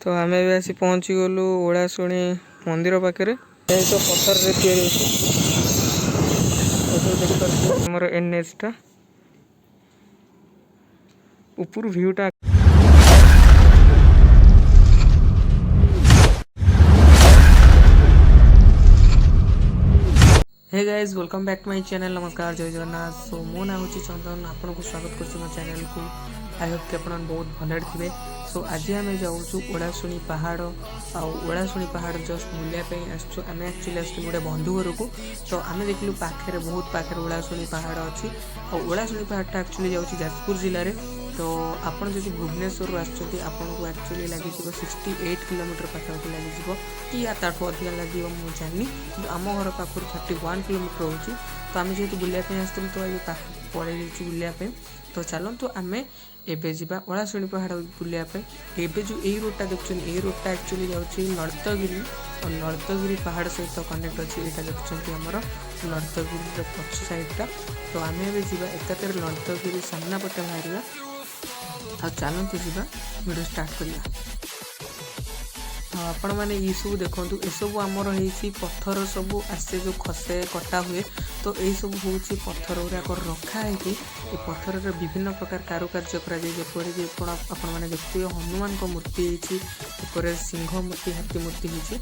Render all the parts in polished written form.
तो आम भी आसी पहुँची गलु ओलाशुणी मंदिर पाखे तो पत्थर देखिए एनएच टा ऊपर भ्यूटा hey guys welcome back to my channel. नमस्कार, जय जगन्नाथ। सो मो ना हूँ चंदन, आपन को स्वागत कर मो चैनल को। आई होप कि आप बहुत भल थे। सो आज आम जाऊँ ओलाशुणी पहाड़ ओलाशुणी पहाड़ जस्ट बुलापी आम एक्चुअली आस गोटे बंधु घर को। तो आम देखिलु पाखे बहुत पाखे ओलाशुणी पहाड़ अच्छी। ओलाशुणी पहाड़टा एक्चुअली जाऊँगी जाजपुर जिले में। तो आपड़ जो भुवनेश्वर आपको एक्चुअली लगे 68 किलोमीटर पाखापाखि लगे कि या ताठू अधिका लगे मुझे जानी कि आम घर पाखर 31 किलोमीटर हो। तो आम जेहतु बुलापी आसलु तो ये पड़े बुलापी। तो चलतु आम एबे जा ओलाशुणी पहाड़ बुलापी। एबे जो यही रोडटा देखुन ये रोडटा एक्चुअली जाऊँगी नर्तगिरी और नर्तगिरी पहाड़ सहित कनेक्ट अच्छी। यहाँ देखुं आमर नर्तगिरी पक्ष साइडटा। तो आम एवं एकातर नर्तगिरी सामना पटे बाहर आ चलते जा वीडियो स्टार्ट करवा। आपण मैंने ये सब देखु ये सब आमर हो पत्थर सब आसे जो खसे कटा हुए। तो यही सब हूँ पत्थर गुराक रखाई ये पत्थर विभिन्न प्रकार कारुकार्य कर देखते हनुमान को मूर्ति होती सिंह मूर्ति हाथी मूर्ति होती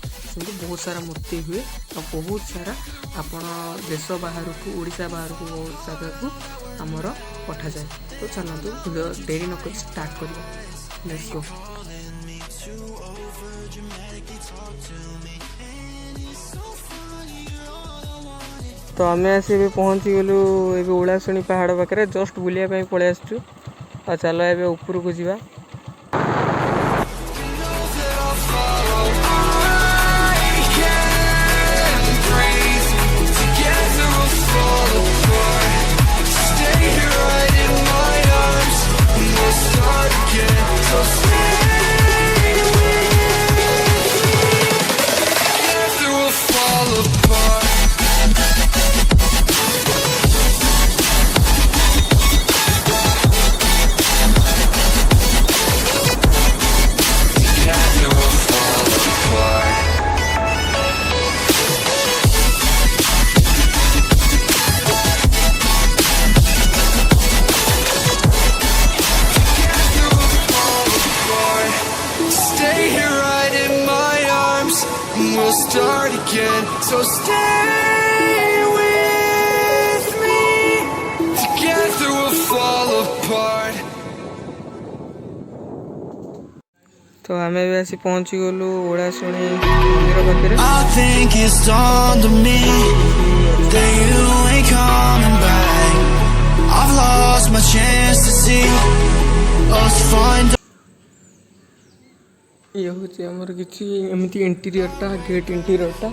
बहुत सारा मूर्ति हुए और बहुत सारा आपण देश बाहर को ओडिशा बाहर को बहुत जगह को आमर पठा जाए। तो चलते वीडियो देरी नक स्टार्ट करिए। Let's go. तो आम आसी पहुँची गलु ए ओलाशुणी पहाड़ पाखे जस्ट बुलापी पलि आसचु। चलो ए ऊपर को जीवा। We'll start again, so stay with me. Together we'll fall apart. तो आम भी आसी पहुँची गलु ओलाशुणी मंदिर पाखे। I think it's dawned on me that you ain't coming back. I've lost my chance to see us find. ये हूँ आमर कि एमती इंटीरियरटा गेट इंटीरियरटा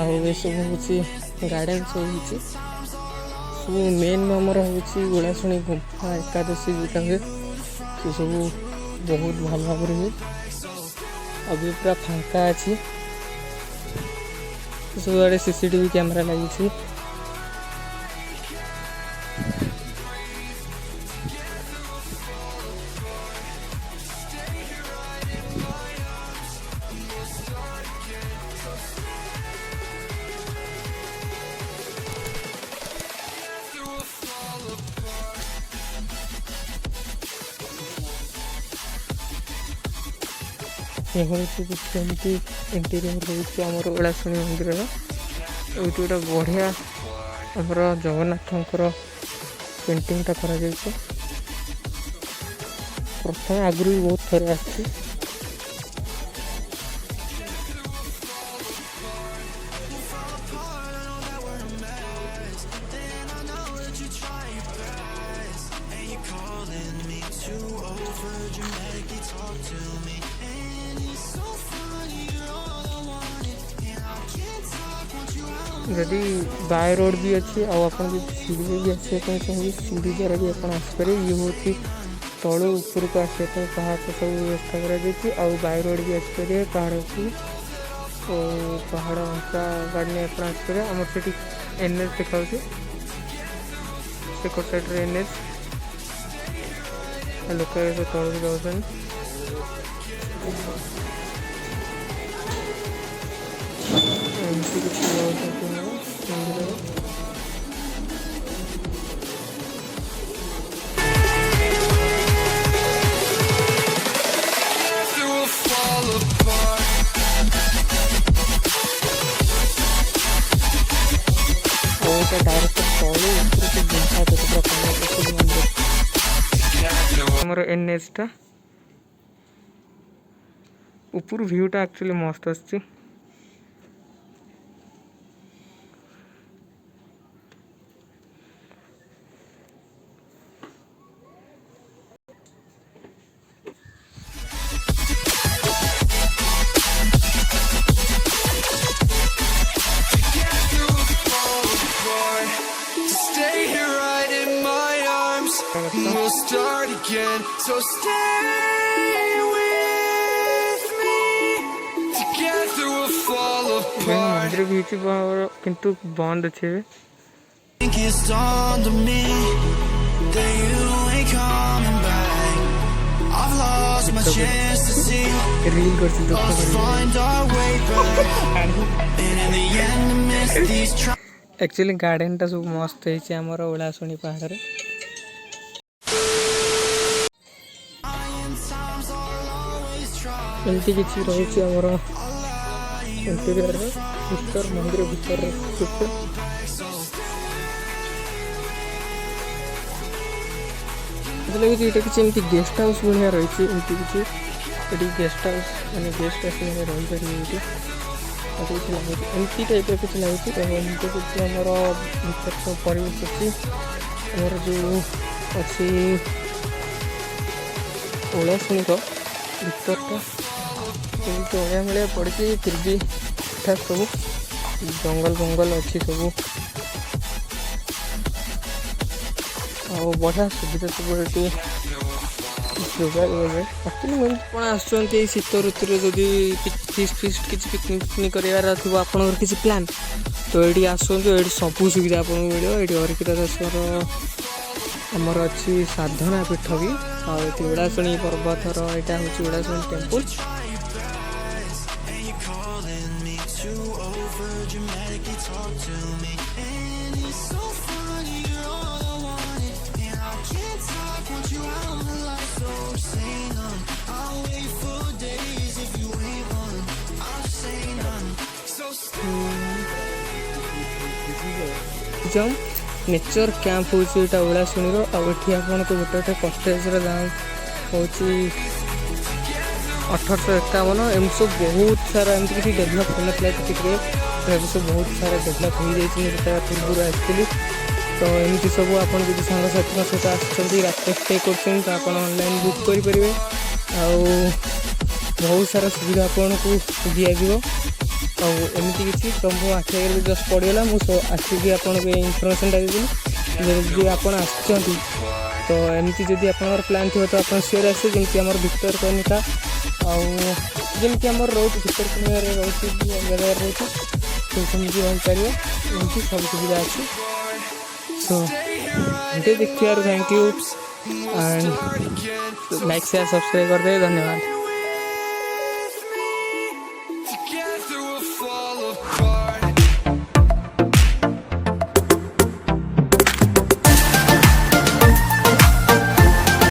आउ सब हूँ गार्डन सब हो सब मेन आमर हूँ ओलाशुणी गुम्फा एकादशी जोटा हुए से सब बहुत भल भाव हुए। अभी पूरा फांका अच्छी सब आड़े सीसीटीवी कैमरा लगी। ये हूँ कमी इंटीरियर होमर ओलाशुणी मंदिर ये गोटे बढ़िया आमर जगन्नाथंकर पेंटिंगटा करा प्रथम आगुरी भी बहुत थर आसी। जदि बाय रोड भी अच्छी आप सीढ़ी भी आसपा चाहिए सीढ़ी द्वारा भी आप आसपे। ये हूँ तलू ऊपर को आसपा पहाड़ सब व्यवस्था कर बाय रोड भी आसपे पहाड़ को पहाड़ अंका गाड़ी आप आसपे। आम से एनएच देखा से साइड एनएच लोक तलू जाऊँ। ଏମିତି କିଛି ରହୁଛନ୍ତି ମନ୍ଦିରରେ। ଆଉ ଏଇଟା ଡାଇରେକ୍ଟ ତଳୁ ଉପରକୁ ଗୁମ୍ଫା କେତେ ପ୍ରକାର ମନ୍ଦିର। ଆମର NHଟା ଉପରୁ ଭିୟୁଟା ଆକ୍ଚୁଆଲି ମସ୍ତ ଆସୁଛି। Stay here right in my arms. We'll start again. So stay with me. Together we'll fall apart. ମନ୍ଦିର ବି ହେଇଛି କିନ୍ତୁ ବନ୍ଦ ଅଛି ଏବେ। Think it's dawned on me that you ain't coming back. I've lost my chance to see. Reel करছি I'll find our way back. And in the end I miss these tries. Actually गार्डनटा सब मस्त है आमर ओलाशुणी पहाड़ रे। एमती किसी रही आमर इंटीरियर भीतर मंदिर भीतर लगे ये किसी गेस्ट हाउस भाया रही किसी गेस्ट हाउस माने गेस्ट आस रही पारे एमती टाइप किसी लगे एमती किसी आमर भर सब परिवेश अच्छी आमर जो अच्छी ओलाशुणी भीतरटा अलिया मिलिया पड़ी फिर भी ठीक सब जंगल बंगल अच्छी सब बढ़िया सुविधा सब ये जोगाई एक्चुअली आप आसुँच शीत ऋतु जदि फिस्ट किसी पिकनिक पिकनिक करार थी आपंकर किसी प्लान तो ये आसतु ये सब सुविधा आपको मिले ये हरिकिरेश्वर आमर अच्छी साधना पीठ भी आती ओलाशुणी पर्वतर यहाँ हूँ ओलाशुणी टेम्पल। जम नेचर कैंप होता ओलाशुणी आठी आपन को गोटे गोटे कटेज दाम हूँ 1851 एम सब बहुत सारा एमती किसी डेभलप होना सब बहुत सारा डेभलप हो जाए पूर्व आसती तो एमती सब आप सांगसाथी सहित आसते रात स्टे कर ऑनलाइन बुक करेंगे बहुत सारा सुविधा आपन को दिज्व एमती किसी तो मो आखि आगे जस्ट पड़गला मुझे आसिक आपको इनफर्मेशन देदेली जब आप तो एमती जदि आप प्लान थी तो आप सियोर आसे जमी आम भितर कनिका आमती आम रोच भितर कनिका रोचे जगह रोचे तो सेमती रही पार एमती सब सुविधा अच्छी सो वीडियो देखिए thank you and like share subscribe कर दे धन्यवाद।